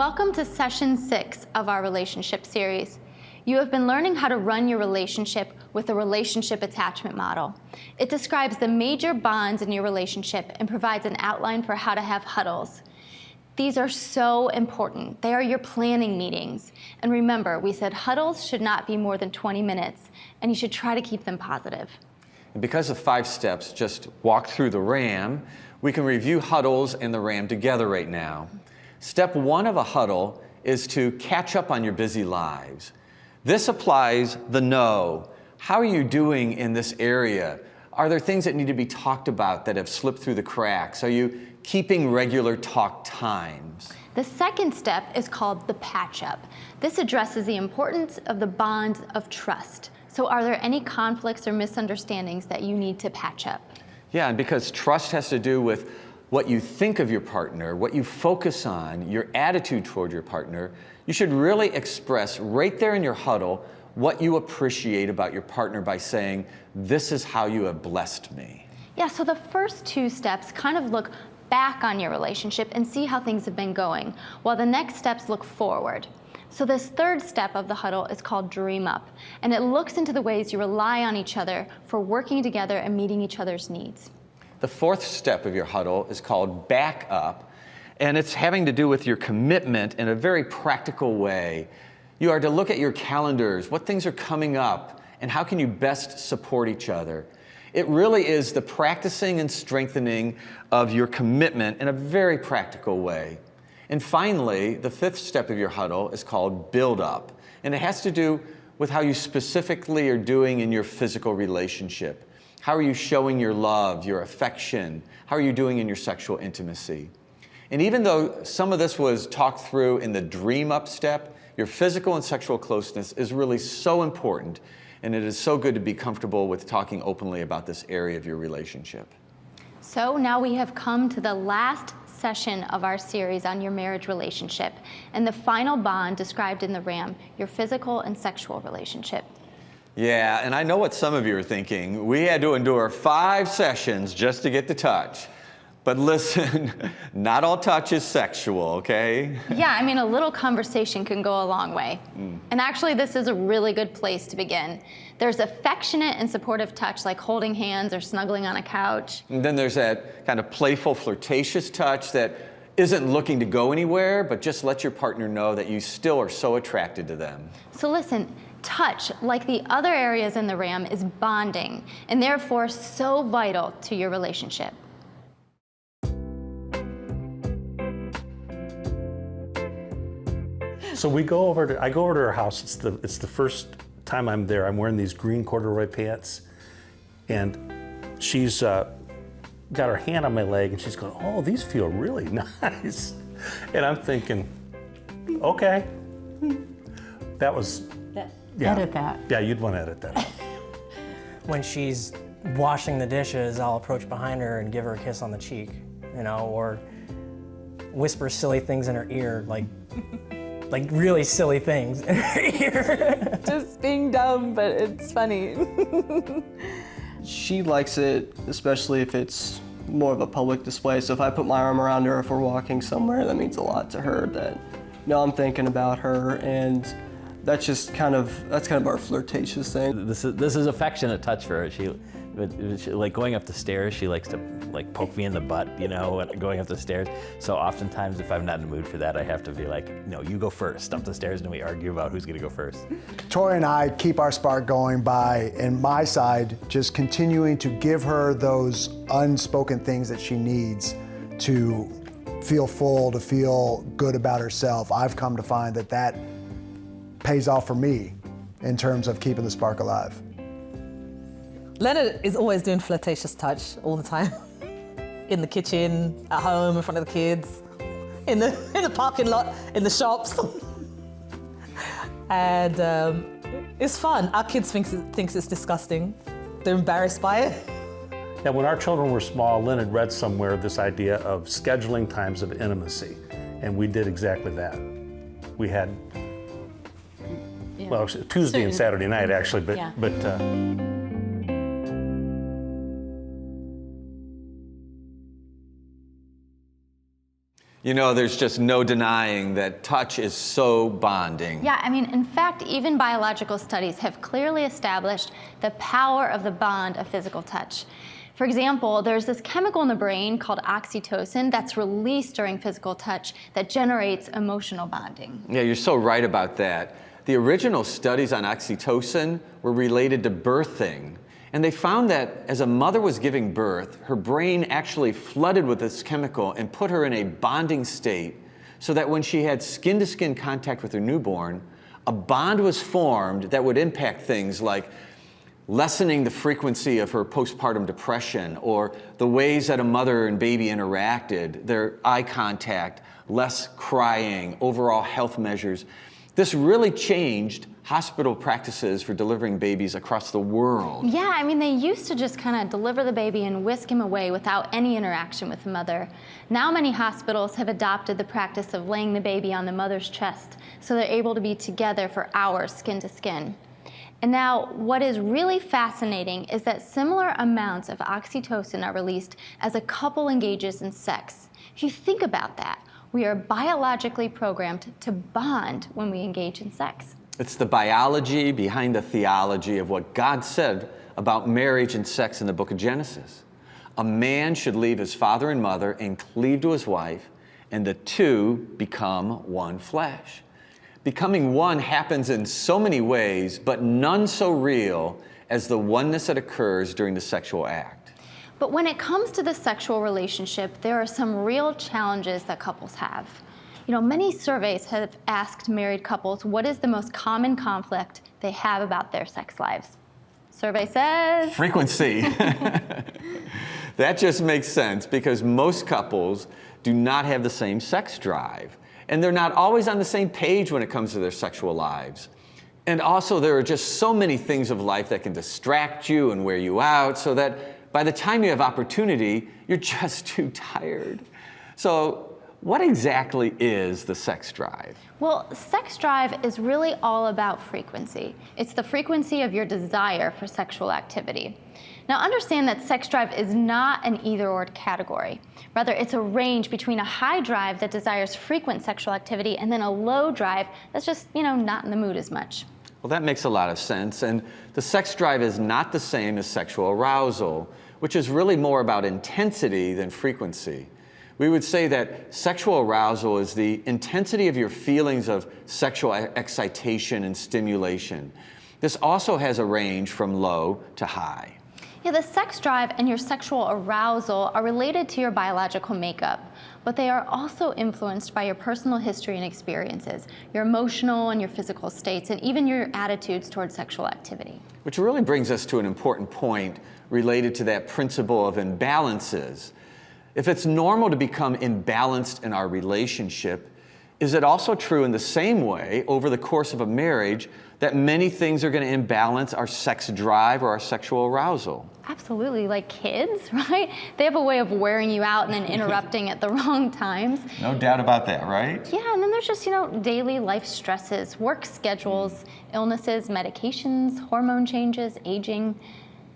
Welcome to session 6 of our relationship series. You have been learning how to run your relationship with a relationship attachment model. It describes the major bonds in your relationship and provides an outline for how to have huddles. These are so important. They are your planning meetings. And remember, we said huddles should not be more than 20 minutes, and you should try to keep them positive. And because of 5 steps, just walk through the RAM, we can review huddles and the RAM together right now. Step 1 of a huddle is to catch up on your busy lives. This applies the know. How are you doing in this area? Are there things that need to be talked about that have slipped through the cracks? Are you keeping regular talk times? The second step is called the patch-up. This addresses the importance of the bond of trust. So are there any conflicts or misunderstandings that you need to patch up? Yeah, and because trust has to do with what you think of your partner, what you focus on, your attitude toward your partner, you should really express right there in your huddle what you appreciate about your partner by saying, "This is how you have blessed me." Yeah, so the first 2 steps kind of look back on your relationship and see how things have been going, while the next steps look forward. So this third step of the huddle is called Dream Up, and it looks into the ways you rely on each other for working together and meeting each other's needs. The 4th step of your huddle is called Back Up, and it's having to do with your commitment in a very practical way. You are to look at your calendars, what things are coming up, and how can you best support each other. It really is the practicing and strengthening of your commitment in a very practical way. And finally, the 5th step of your huddle is called Build Up, and it has to do with how you specifically are doing in your physical relationship. How are you showing your love, your affection? How are you doing in your sexual intimacy? And even though some of this was talked through in the Dream Up step, your physical and sexual closeness is really so important, and it is so good to be comfortable with talking openly about this area of your relationship. So now we have come to the last session of our series on your marriage relationship and the final bond described in the RAM, your physical and sexual relationship. Yeah, and I know what some of you are thinking. We had to endure 5 sessions just to get to touch. But listen, not all touch is sexual, okay? Yeah, I mean, a little conversation can go a long way. And actually, this is a really good place to begin. There's affectionate and supportive touch, like holding hands or snuggling on a couch. And then there's that kind of playful, flirtatious touch that isn't looking to go anywhere, but just let your partner know that you still are so attracted to them. So listen, touch, like the other areas in the RAM, is bonding, and therefore so vital to your relationship. So I go over to her house. It's the first time I'm there. I'm wearing these green corduroy pants, and she's got her hand on my leg, and she's going, "Oh, these feel really nice." And I'm thinking, okay, that was. Yeah. Edit that. Yeah, you'd want to edit that. When she's washing the dishes, I'll approach behind her and give her a kiss on the cheek, or whisper silly things in her ear, like really silly things in her ear. Just being dumb, but it's funny. She likes it, especially if it's more of a public display. So if I put my arm around her, if we're walking somewhere, that means a lot to her that, I'm thinking about her, and that's kind of our flirtatious thing. This is affectionate touch for her. She like going up the stairs, she likes to like poke me in the butt, going up the stairs. So oftentimes if I'm not in the mood for that, I have to be like, "No, you go first up the stairs," and we argue about who's gonna go first. Tori and I keep our spark going by, in my side, just continuing to give her those unspoken things that she needs to feel full, to feel good about herself. I've come to find that pays off for me in terms of keeping the spark alive. Leonard is always doing flirtatious touch all the time. In the kitchen, at home, in front of the kids, in the parking lot, in the shops. And it's fun. Our kids thinks it's disgusting. They're embarrassed by it. Now, when our children were small, Lynn had read somewhere this idea of scheduling times of intimacy, and we did exactly that. We had, well, Tuesday and Saturday night actually, but. You know, there's just no denying that touch is so bonding. Yeah, I mean, in fact, even biological studies have clearly established the power of the bond of physical touch. For example, there's this chemical in the brain called oxytocin that's released during physical touch that generates emotional bonding. Yeah, you're so right about that. The original studies on oxytocin were related to birthing. And they found that as a mother was giving birth, her brain actually flooded with this chemical and put her in a bonding state so that when she had skin-to-skin contact with her newborn, a bond was formed that would impact things like lessening the frequency of her postpartum depression or the ways that a mother and baby interacted, their eye contact, less crying, overall health measures. This really changed hospital practices for delivering babies across the world. Yeah, I mean, they used to just kind of deliver the baby and whisk him away without any interaction with the mother. Now many hospitals have adopted the practice of laying the baby on the mother's chest so they're able to be together for hours, skin to skin. And now, what is really fascinating is that similar amounts of oxytocin are released as a couple engages in sex. If you think about that, we are biologically programmed to bond when we engage in sex. It's the biology behind the theology of what God said about marriage and sex in the book of Genesis. A man should leave his father and mother and cleave to his wife, and the two become one flesh. Becoming one happens in so many ways, but none so real as the oneness that occurs during the sexual act. But when it comes to the sexual relationship, there are some real challenges that couples have. You know, many surveys have asked married couples what is the most common conflict they have about their sex lives. Survey says... frequency. That just makes sense because most couples do not have the same sex drive. And they're not always on the same page when it comes to their sexual lives. And also, there are just so many things of life that can distract you and wear you out so that by the time you have opportunity, you're just too tired. So, what exactly is the sex drive? Well, sex drive is really all about frequency. It's the frequency of your desire for sexual activity. Now, understand that sex drive is not an either-or category. Rather, it's a range between a high drive that desires frequent sexual activity and then a low drive that's just, not in the mood as much. Well, that makes a lot of sense. And the sex drive is not the same as sexual arousal, which is really more about intensity than frequency. We would say that sexual arousal is the intensity of your feelings of sexual excitation and stimulation. This also has a range from low to high. Yeah, the sex drive and your sexual arousal are related to your biological makeup, but they are also influenced by your personal history and experiences, your emotional and your physical states, and even your attitudes towards sexual activity. Which really brings us to an important point related to that principle of imbalances. If it's normal to become imbalanced in our relationship, is it also true in the same way over the course of a marriage that many things are going to imbalance our sex drive or our sexual arousal? Absolutely, like kids, right? They have a way of wearing you out and then interrupting at the wrong times. No doubt about that, right? Yeah, and then there's just, daily life stresses, work schedules, illnesses, medications, hormone changes, aging,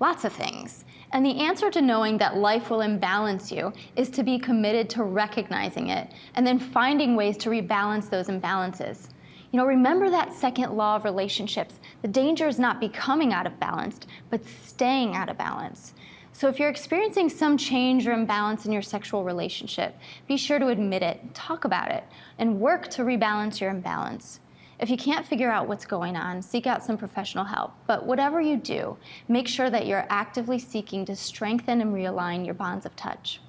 lots of things. And the answer to knowing that life will imbalance you is to be committed to recognizing it and then finding ways to rebalance those imbalances. Remember that second law of relationships. The danger is not becoming out of balance, but staying out of balance. So if you're experiencing some change or imbalance in your sexual relationship, be sure to admit it, talk about it, and work to rebalance your imbalance. If you can't figure out what's going on, seek out some professional help. But whatever you do, make sure that you're actively seeking to strengthen and realign your bonds of touch.